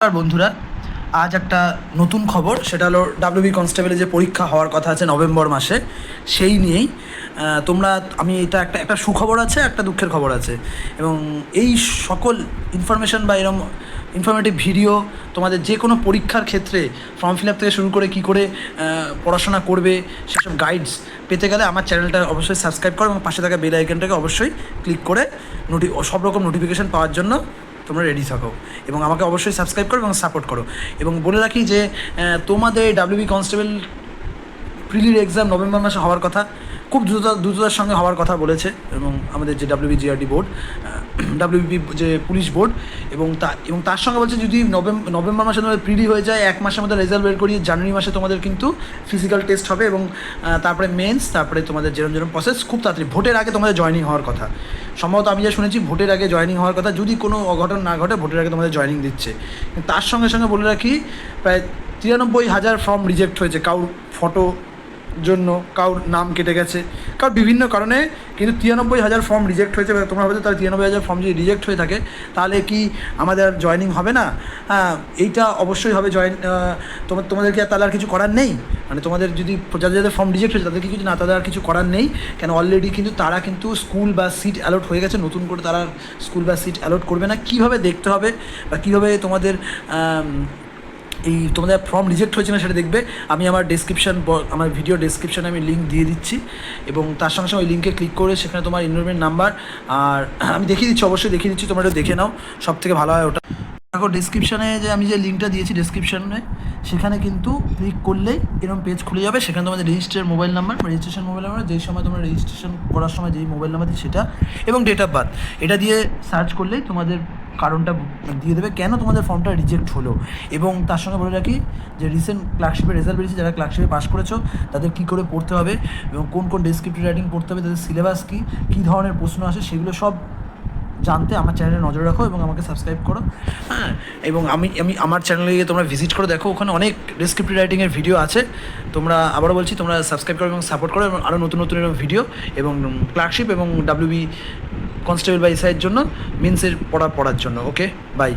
আর বন্ধুরা, আজ একটা নতুন খবর, সেটা হলো ডাব্লিউবি কনস্টেবলের যে পরীক্ষা হওয়ার কথা আছে নভেম্বর মাসে, সেই নিয়েই তোমরা আমি এটা একটা সুখবর আছে, একটা দুঃখের খবর আছে। এবং এই সকল ইনফরমেশন বা এরকম ইনফরমেটিভ ভিডিও তোমাদের যে কোনো পরীক্ষার ক্ষেত্রে ফর্ম ফিল আপ থেকে শুরু করে কী করে পড়াশোনা করবে সেসব গাইডস পেতে গেলে আমার চ্যানেলটা অবশ্যই সাবস্ক্রাইব করো এবং পাশে থাকা বেল আইকনটাকে অবশ্যই ক্লিক করে সব রকম নোটিফিকেশান পাওয়ার জন্য তোমরা রেডি থাকো এবং আমাকে অবশ্যই সাবস্ক্রাইব করো এবং সাপোর্ট করো। এবং বলে রাখি যে তোমাদের ডাব্লিউবি কনস্টেবল প্রিলির এক্সাম নভেম্বর মাসে হওয়ার কথা, খুব দ্রুততার সঙ্গে হওয়ার কথা বলেছে এবং আমাদের যে ডাব্লিউবিজিআরডি বোর্ড, ডাব্লিউবিপি যে পুলিশ বোর্ড, এবং তার সঙ্গে বলছে যদি নভেম্বর মাসে তোমাদের প্রিলি হয়ে যায়, 1 মাসের মধ্যে রেজাল্ট বের করিয়ে জানুয়ারি মাসে তোমাদের কিন্তু ফিজিক্যাল টেস্ট হবে এবং তারপরে মেন্স, তারপরে তোমাদের যেরকম প্রসেস খুব তাড়াতাড়ি ভোটের আগে তোমাদের জয়েনিং হওয়ার কথা। সম্ভবত আমি যা শুনেছি ভোটের আগে জয়েনিং হওয়ার কথা, যদি কোনো অঘটন না ঘটে ভোটের আগে তোমাদের জয়েনিং দিচ্ছে। তার সঙ্গে সঙ্গে বলে রাখি প্রায় 93,000 ফর্ম রিজেক্ট হয়েছে, কারোর ফটো জন্য, কারোর নাম কেটে গেছে, কারোর বিভিন্ন কারণে, কিন্তু 93,000 ফর্ম রিজেক্ট হয়েছে। তোমরা ভাবছো তাহলে 93,000 ফর্ম যদি রিজেক্ট হয়ে থাকে তাহলে কি আমাদের জয়েনিং হবে না? হ্যাঁ, এইটা অবশ্যই হবে। তোমাদেরকে তাহলে আর কিছু করার নেই, মানে তোমাদের যদি যাদের ফর্ম রিজেক্ট হয়েছে তাদেরকে কিছু না, তাদের আর কিছু করার নেই। কেন অলরেডি কিন্তু তারা কিন্তু স্কুল বা সিট অ্যালট হয়ে গেছে, নতুন করে তারা স্কুল বা সিট অ্যালট করবে না। কীভাবে দেখতে হবে বা কীভাবে তোমাদের তোমাদের ফর্ম রিজেক্ট হয়েছে না সেটা দেখবে। আমি আমার ভিডিও ডেসক্রিপশানে আমি লিঙ্ক দিয়ে দিচ্ছি এবং তার সঙ্গে সঙ্গে ওই লিঙ্কে ক্লিক করে সেখানে তোমার এনরোলমেন্ট নাম্বার আর আমি দেখিয়ে দিচ্ছি, অবশ্যই দেখিয়ে দিচ্ছি, তোমরা এটা দেখে নাও, সব থেকে ভালো হয় ওটা। দেখো ডেসক্রিপশানে যে আমি যে লিঙ্কটা দিয়েছি ডেসক্রিপশানে, সেখানে কিন্তু ক্লিক করলেই এরকম পেজ খুলে যাবে। সেখানে তোমাদের রেজিস্ট্রেশন মোবাইল নাম্বার যেই সময় তোমরা রেজিস্ট্রেশন করার সময় যেই মোবাইল নাম্বার দিই সেটা, এবং ডেট অফ বার্থ, এটা দিয়ে সার্চ করলেই তোমাদের কারণটা দিয়ে দেবে কেন তোমাদের ফর্মটা রিজেক্ট হলো। এবং তার সঙ্গে বলে রাখি যে রিসেন্ট ক্লার্কশিপের রেজাল্ট বেরিয়েছে, যারা ক্লার্কশিপে পাস করেছো তাদের কী করে পড়তে হবে এবং কোন কোন ডেসক্রিপটিভ রাইটিং পড়তে হবে, তাদের সিলেবাস কী ধরনের প্রশ্ন আসে, সেগুলো সব জানতে আমার চ্যানেলে নজর রাখো এবং আমাকে সাবস্ক্রাইব করো। হ্যাঁ, এবং আমি আমার চ্যানেলে গিয়ে তোমরা ভিজিট করে দেখো, ওখানে অনেক ডেসক্রিপটিভ রাইটিংয়ের ভিডিও আছে। তোমরা আবারও বলছি, তোমরা সাবস্ক্রাইব করো এবং সাপোর্ট করো এবং আরও নতুন নতুন এরকম ভিডিও এবং ক্লার্কশিপ এবং ডাব্লিউবি কনস্টেবল বা এসআইয়ের জন্য মেন্সের পড়ার জন্য। ওকে, বাই।